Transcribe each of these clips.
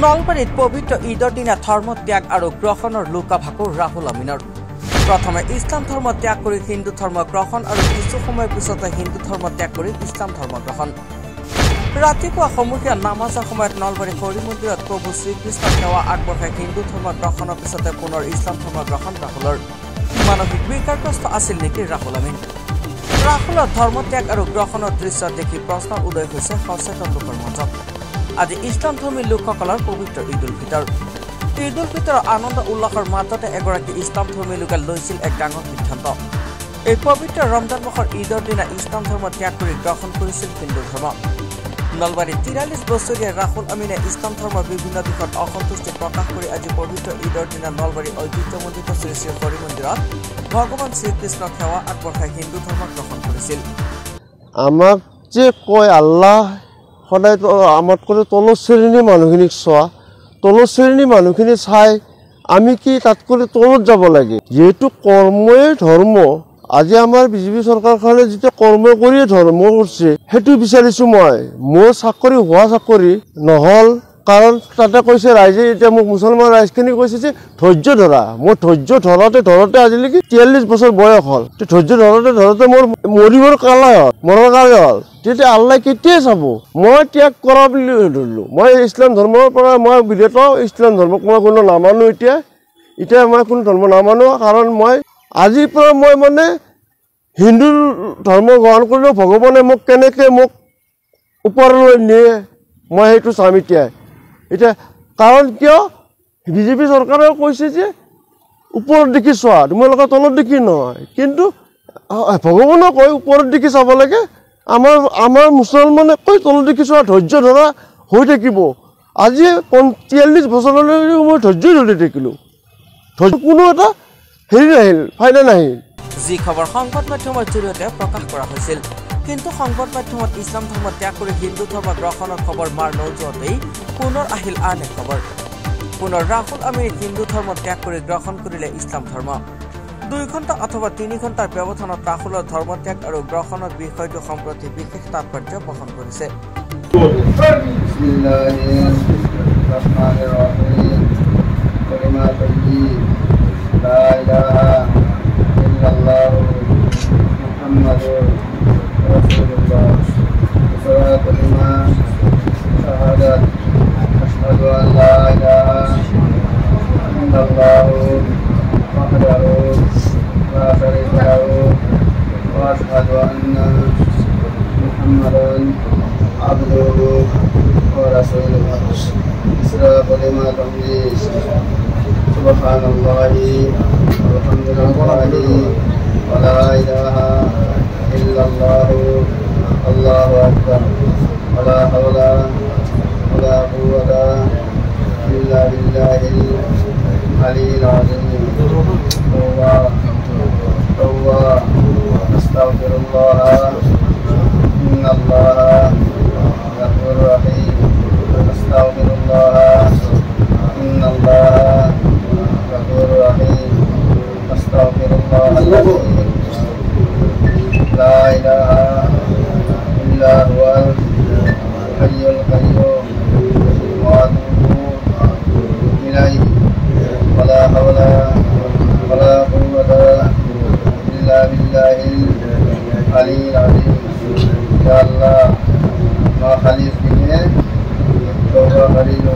নলবাৰীত পবিত্ৰ ঈদৰ দিনা ধৰ্ম ত্যাগ আৰু গ্ৰহণৰ লোকাভাকু ৰাহুল আমিনৰ। প্ৰথমে ইছলাম ধৰ্ম ত্যাগ কৰি হিন্দু ধৰ্ম গ্ৰহণ আৰু কিছু সময়ৰ পিছতে হিন্দু ধৰ্ম ত্যাগ কৰি ইছলাম ধৰ্ম গ্ৰহণ। ৰাতিপুৱা সমূহীয়া নামাজৰ সময়ত নলবাৰী হৰি মন্দিৰত প্ৰভু শ্ৰীকৃষ্ণ সেৱা আগবঢ়াই হিন্দু ধৰ্ম গ্ৰহণৰ পিছতে পুনৰ ইছলাম ধৰ্ম গ্ৰহণ ৰাহুলৰ। মানসিক বিকাৰগ্ৰস্ত আছিল নেকি ৰাহুল আমিন? ৰাহুলৰ ধৰ্ম ত্যাগ আৰু গ্ৰহণৰ দৃশ্য দেখি প্ৰশ্ন উদয় হৈছে সচেতন লোকৰ মাজত। আজি ইছলাম ধৰ্মী লোকসকলৰ পবিত্ৰ ঈদ উল ফিতৰ। ঈদ উল ফিতৰৰ আনন্দ উল্লাসৰ মাজতে এগৰাকী ইছলাম ধৰ্মী লোকে লৈছিল এক ডাঙৰ সিদ্ধান্ত। এই পবিত্ৰ ৰমজান মাহৰ ঈদৰ দিনা ইছলাম ধৰ্ম ত্যাগ কৰি গ্ৰহণ কৰিছিল হিন্দু ধৰ্ম। নলবাৰীৰ ৪৩ বছৰীয়া ৰাহুল আমিনে ইছলাম ধৰ্মৰ বিভিন্ন দিশত অসন্তুষ্টি প্ৰকাশ কৰি আজি পবিত্ৰ ঈদৰ দিনা নলবাৰী ঐতিহ্যমণ্ডিত শ্ৰী শ্ৰী হৰি মন্দিৰত ভগৱান শ্ৰীকৃষ্ণক সেৱা আগবঢ়াই হিন্দু ধৰ্ম গ্ৰহণ কৰিছিল। আমাক যে কয় আল্লাহ সদায় আমাতকৈ তলৰ শ্ৰেণীৰ মানুহখিনিক চোৱা, তলৰ শ্ৰেণীৰ মানুহখিনি চাই আমি কি তাতকৈ তলত যাব লাগে? যিহেতু কৰ্মই ধৰ্ম, আজি আমাৰ বিজেপি চৰকাৰখনে যেতিয়া কৰ্ম কৰিয়ে ধৰ্ম কৰিছে সেইটো বিচাৰিছোঁ মই। মোৰ চাকৰি হোৱা চাকৰি নহ'ল, কাৰণ তাতে কৈছে ৰাইজে, এতিয়া মোক মুছলমান ৰাইজখিনি কৈছে যে ধৈৰ্য ধৰা। মোৰ ধৈৰ্য ধৰোঁতে আজিলৈকে ৪৩ বছৰ বয়স হ'ল। ধৈৰ্য ধৰোঁতে মোৰ মৰিবৰ কালে হ'ল, মৰাৰ কালে হ'ল। তেতিয়া আল্লাই কেতিয়াই চাব? মই ত্যাগ কৰা বুলি ধৰিলোঁ। মই ইছলাম ধৰ্মৰ পৰা মই বিৰত। ইছলাম ধৰ্মক মই কোনো নামানো। এতিয়া মই কোনো ধৰ্ম নামানো, কাৰণ মই আজিৰ পৰা মই মানে হিন্দু ধৰ্ম গ্ৰহণ কৰিলেও ভগৱানে মোক কেনেকৈ ওপৰলৈ নিয়ে মই সেইটো চাম এতিয়া। কাৰণ কিয় বিজেপি চৰকাৰেও কৈছে যে ওপৰত দেখি চোৱা, তোমালোকে তলত দেখি নহয়। কিন্তু ভগৱানে কয় ওপৰত দেখি চাব লাগে। আমাৰ মুছলমানে কয় তলত দেখি চোৱা, ধৈৰ্য ধৰা হৈ থাকিব। আজি ৪৩ বছৰলৈকে মই ধৈৰ্য ধৰি থাকিলোঁ। কোনো এটা ফাইদা নাহিল। যি খবৰ সংবাদ মাধ্যমৰ জৰিয়তে প্ৰকাশ কৰা হৈছিল, কিন্তু সংবাদ মাধ্যমত ইছলাম ধৰ্ম ত্যাগ কৰি হিন্দু ধৰ্ম গ্ৰহণৰ খবৰ মাৰ নোযোৱাতেই পুনৰ আহিল আন এক খবৰ। পুনৰ ৰাহুল আমিনে হিন্দু ধৰ্ম ত্যাগ কৰি গ্ৰহণ কৰিলে ইছলাম ধৰ্ম। ২ ঘণ্টা অথবা ৩ ঘণ্টাৰ ব্যৱধানত ৰাহুলৰ ধৰ্ম ত্যাগ আৰু গ্ৰহণৰ বিষয়টো সম্প্ৰতি বিশেষ তাৎপৰ্য বহন কৰিছে। Subhanallahi walhamdulillahi wa la ilaha illallah Allahu akbar wa la hawla wa la quwwata illa billahil aliyyil azim. Tawwa astaghfirullah innallaha ghafurur rahim. Astaghfirullah innallaha ghafurur rahim. Astaghfirullahaladzim la ilaha illa huwal hayyul qayyum wa atubu ilaihi wa la hawla wa la quwwata illa billahil aliyyil azim. Ya Allah, ma khalif bine tawbah karilu.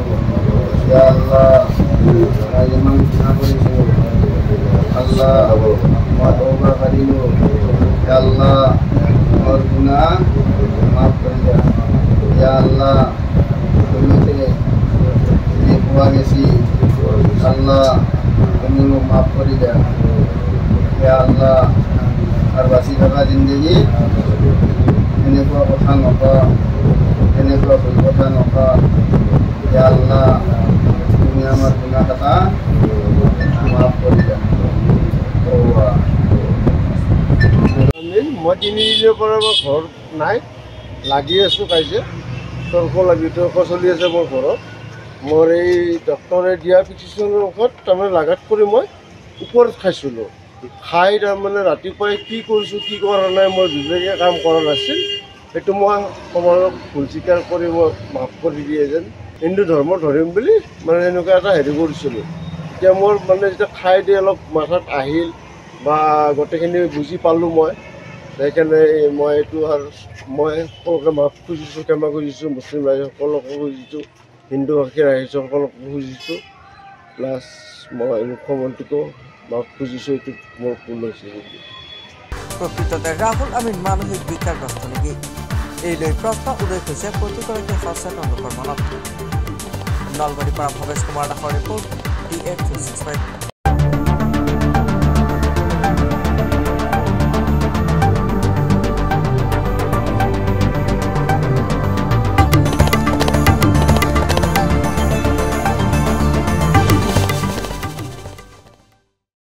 Ya Allah, memang aku Allah ma tauba karilu. Ya Allah, और गुनाह माफ कर दिया. Ya Allah, तुमने ये हुआ कैसी Allah तुमने माफ कर दिया. Ya Allah, और बासी का जिंदगी इन्हें को कथा नका, इन्हें को कोई कथा नका. Ya Allah, तुमने हमारे गुनाह कथा माफ कर दिया. মই ৩ দিনৰ পৰা মই ঘৰত নাই, লাগি আছোঁ কাইছে তৰ্ক চলি আছে মোৰ ঘৰত। মোৰ এই ডক্টৰে দিয়া প্ৰেছক্ৰিপশ্যনৰ ঔষধ তাৰমানে লাগাত কৰি মই ওপৰত খাইছিলোঁ। খাই তাৰমানে ৰাতিপুৱাই কি কৰিছোঁ কি কৰা নাই মই বিবেকে কাম কৰা নাছিল। সেইটো মই সমাজক ভুল স্বীকাৰ কৰি মই মাফ কৰি দিয়ে যেন হিন্দু ধৰ্ম ধৰিম বুলি মানে এনেকুৱা এটা হেৰি কৰিছিলোঁ। এতিয়া মোৰ মানে যেতিয়া খাই দি অলপ মাথাত আহিল বা গোটেইখিনি বুজি পালোঁ মই, সেইকাৰণে মই এইটো আৰু মই সকলোকে মাফ খুজিছোঁ, ক্ষমা খুজিছোঁ, মুছলিম ৰাইজসকলকো খুজিছোঁ, হিন্দু ভাষী ৰাইজসকলকো খুজিছোঁ, প্লাছ মই মুখ্যমন্ত্ৰীকো মাফ খুজিছোঁ, এইটো মোৰ ভুল হৈছে বুলি। প্ৰকৃততে ৰাহুল আমিন মানসিক বিকাৰগ্ৰস্ত নেকি? এই লৈ প্ৰশ্ন উদয় হৈছে প্ৰতিগৰাকী সচেতন লোকৰ মনত। নলবাৰীৰ পৰা ভৱেশ কুমাৰ দাসৰ ৰিপৰ্ট, DF365।